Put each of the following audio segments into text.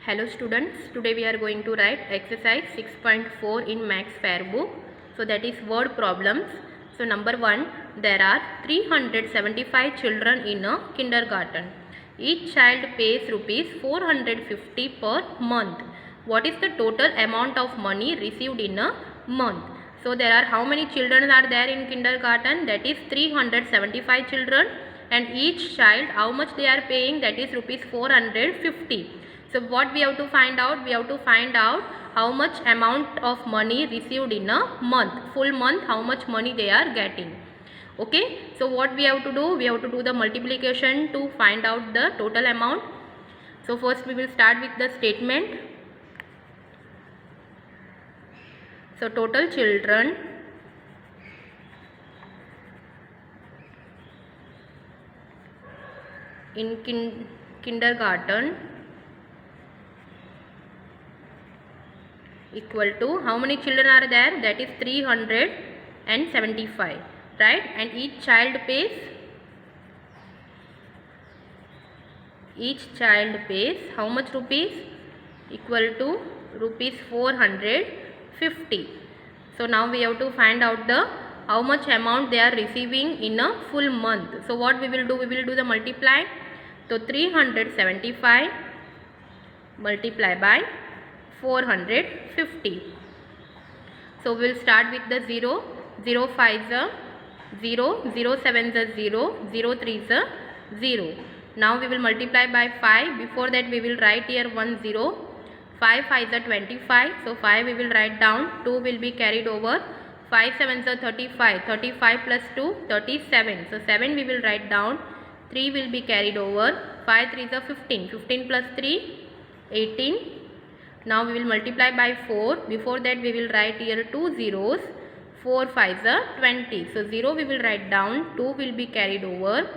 Hello students, today we are going to write exercise 6.4 in Max Fair book. So that is word problems. So number 1, there are 375 children in a kindergarten. Each child pays rupees 450 per month. What is the total amount of money received in a month? So there are how many children are there in kindergarten? That is 375 children, and each child how much they are paying? That is rupees 450. So what we have to find out? We have to find out how much amount of money received in a month, full month, how much money they are getting. Okay, so what we have to do? We have to do the multiplication to find out the total amount. So first we will start with the statement. So total children in kindergarten equal to how many children are there? That is 375, right? And each child pays how much rupees? Equal to rupees 450. So now we have to find out the how much amount they are receiving in a full month. So what we will do? We will do the multiply. So 375 multiply by 450. So we will start with the 0. 0 5 is 0, 0 7 is 0, 0 3 is 0. Now we will multiply by 5. Before that we will write here 1 0. 5 5 is 25. So 5 we will write down. 2 will be carried over. 5 7 is 35. 35 plus 2 37. So 7 we will write down. 3 will be carried over. 5 3 is 15. 15 plus 3 18. Now we will multiply by 4. Before that we will write here 2 zeros. 4 5 is 20. So 0 we will write down. 2 will be carried over.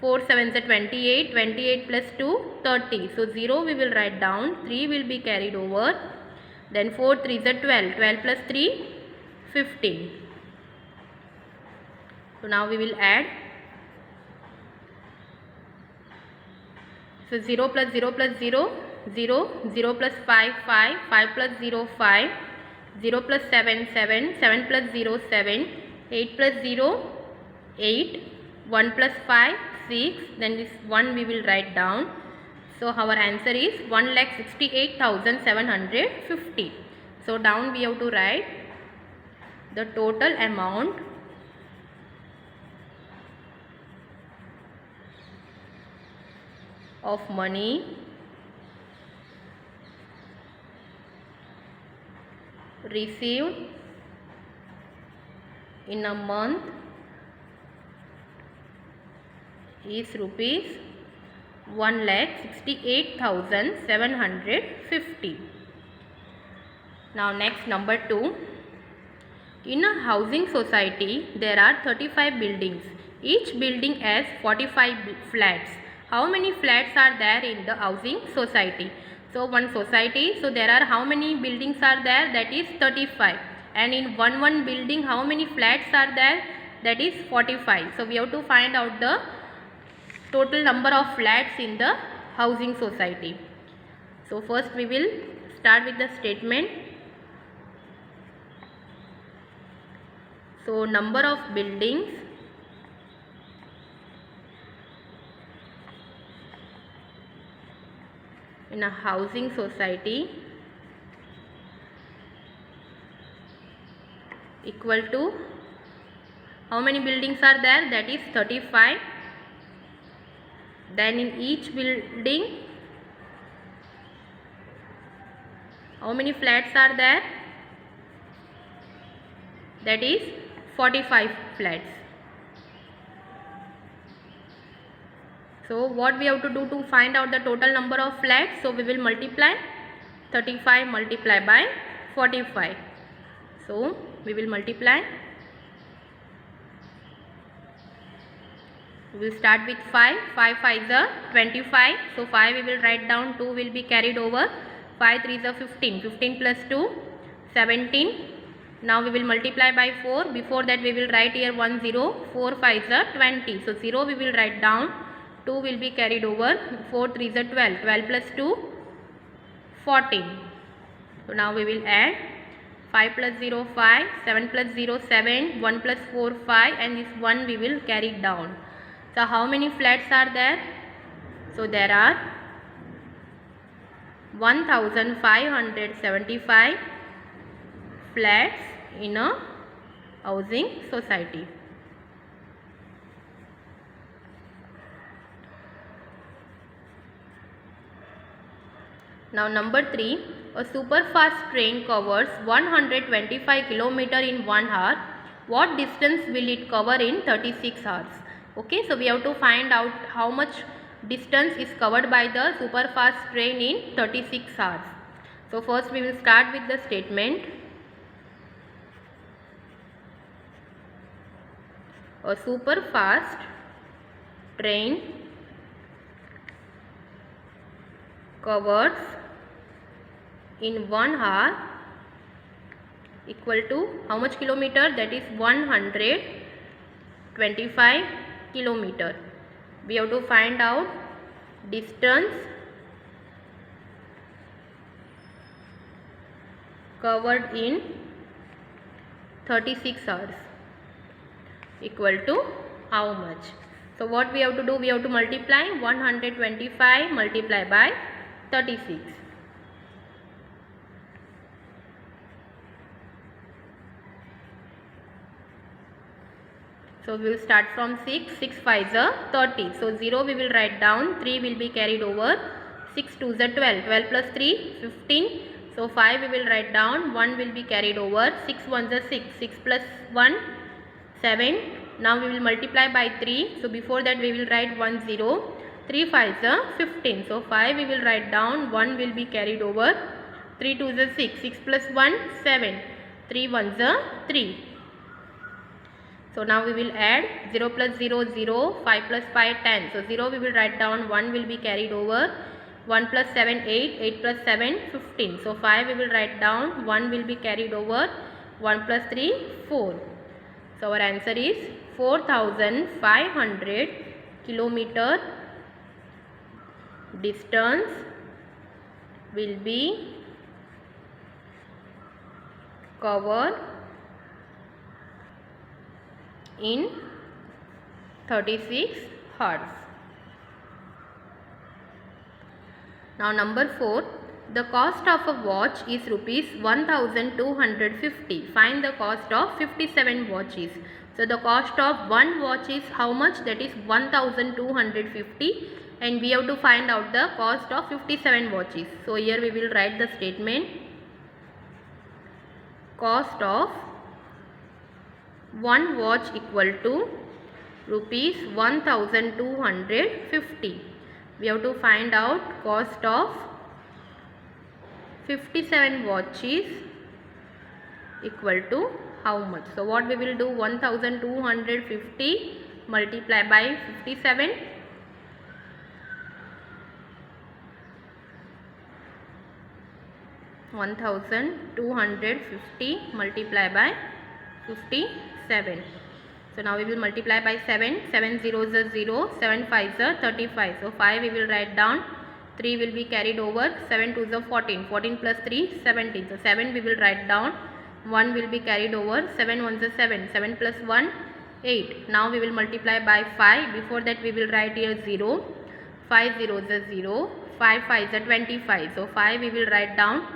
4 7 is 28. 28 plus 2 30. So 0 we will write down. 3 will be carried over. Then 4 3 is 12. 12 plus 3 15. So now we will add. So 0 plus 0 plus 0. 0, 0 plus 5, 5, 5 plus 0, 5, 0 plus 7, 7, 7 plus 0, 7, 8 plus 0, 8, 1 plus 5, 6, then this 1 we will write down. So our answer is 1,68,750. So down we have to write the total amount of money received in a month is rupees 1,68,750. Now next, number 2. In a housing society there are 35 buildings. Each building has 45 flats. How many flats are there in the housing society? So one society, so there are how many buildings are there? That is 35. And in one building how many flats are there? That is 45. So we have to find out the total number of flats in the housing society. So first we will start with the statement. So number of buildings in a housing society equal to how many buildings are there? That is 35. Then in each building how many flats are there? That is 45 flats. So what we have to do to find out the total number of flats? So we will multiply 35 multiply by 45. So we will multiply. We will start with 5. 5 5 is 25. So 5 we will write down. 2 will be carried over. 5 3 is 15. 15 plus 2 17. Now we will multiply by 4. Before that we will write here 1 0. 4 5 is 20. So 0 we will write down. 2 will be carried over. 4 3 is 12. 12 plus 2 14. So now we will add 5 plus 0 5, 7 plus 0 7, 1 plus 4 5, and this 1 we will carry down. So how many flats are there? So there are 1575 flats in a housing society. Now number 3, a super fast train covers 125 km in 1 hour. What distance will it cover in 36 hours? Okay, so we have to find out how much distance is covered by the super fast train in 36 hours. So first we will start with the statement. A super fast train covers in 1 hour equal to how much kilometer? That is 125 kilometer. We have to find out distance covered in 36 hours equal to how much? So what we have to do? We have to multiply 125 multiply by 36. So we will start from 6, 6 5 is 30. So 0 we will write down, 3 will be carried over, 6 2 is 12, 12 plus 3 15. So 5 we will write down, 1 will be carried over, 6 1 is 6, 6 plus 1 7. Now we will multiply by 3. So before that we will write 1 0, 3 5 is 15. So 5 we will write down, 1 will be carried over, 3 2 is 6, 6 plus 1 7, 3 1 is 3. So now we will add 0 plus 0 0, 5 plus 5 10. So 0 we will write down, 1 will be carried over, 1 plus 7 8, 8 plus 7 15. So 5 we will write down, 1 will be carried over, 1 plus 3 4. So our answer is 4500 kilometer distance will be covered in 36 hours. Now number 4, the cost of a watch is rupees 1250. Find the cost of 57 watches. So the cost of one watch is how much? That is 1250, and we have to find out the cost of 57 watches. So here we will write the statement. Cost of one watch equal to rupees 1250. We have to find out cost of 57 watches equal to how much? So what we will do? 1250 multiply by 57. 1250 multiply by 57. So now we will multiply by 7. 7 zeros is 0, 7 5 is 35. So 5 we will write down, 3 will be carried over, 7 2 is 14, 14 plus 3 17. So 7 we will write down, 1 will be carried over, 7 1 is 7, 7 plus 1 8. Now we will multiply by 5. Before that we will write here 0, 5 zeros is 0, 5 5 is 25. So 5 we will write down,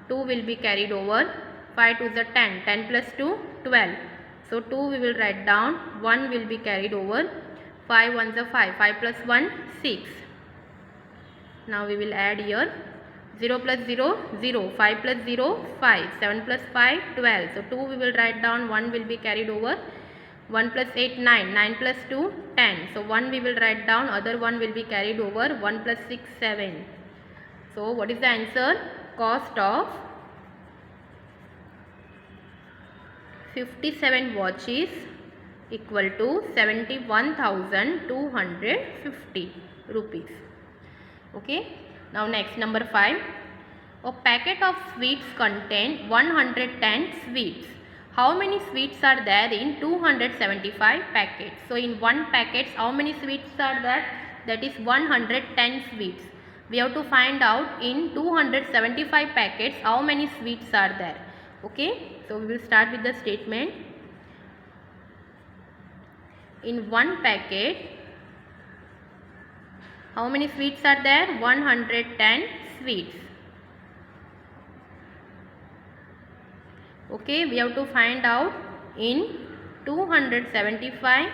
2 will be carried over, 5 2 is 10, 10 plus 2 12. So 2 we will write down, 1 will be carried over, 5 1 is 5, 5 plus 1 6. Now we will add here 0 plus 0 0, 5 plus 0 5, 7 plus 5 12. So 2 we will write down, 1 will be carried over, 1 plus 8 9, 9 plus 2 10. So 1 we will write down, other 1 will be carried over, 1 plus 6 7. So what is the answer? Cost of 57 watches equal to 71,250 rupees. Okay. Now next, number 5. A packet of sweets contain 110 sweets. How many sweets are there in 275 packets? So in one packet, how many sweets are there? That is 110 sweets. We have to find out in 275 packets how many sweets are there. Okay, so we will start with the statement. In one packet, how many sweets are there? 110 sweets. Okay, we have to find out in 275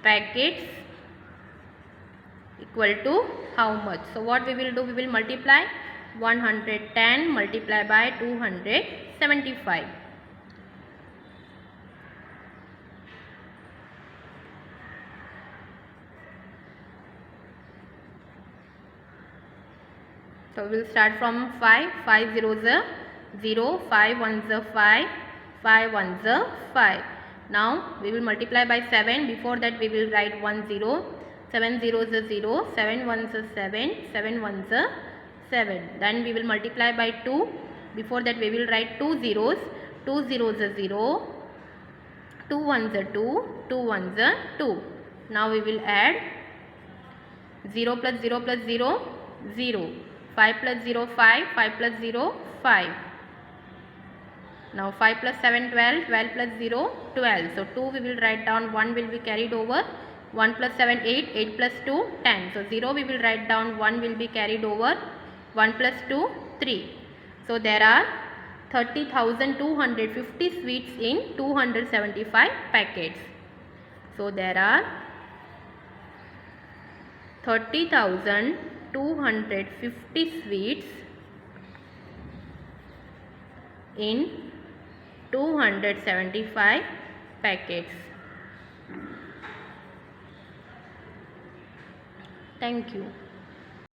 packets equal to how much. So what we will do, we will multiply 110 multiply by 275. So we will start from 5. 5 zeros are 0, 5 ones are 5, 5 ones are 5. Now we will multiply by 7. Before that we will write 1 0. 7 zeros are 0, 7 ones are 7, 7 ones are 7. Then we will multiply by 2. Before that we will write 2 zeros. 2 zeros are 0, 2 ones are 2, 2 ones are 2. Now we will add 0 plus 0 plus 0, 0. 5 plus 0, 5, 5 plus 0, 5. Now 5 plus 7, 12, 12 plus 0, 12. So 2 we will write down, 1 will be carried over. 1 plus 7, 8, 8 plus 2, 10. So 0 we will write down, 1 will be carried over. 1 plus 2, 3. So there are 30,250 sweets in 275 packets. So there are 30,250 sweets in 275 packets. Thank you.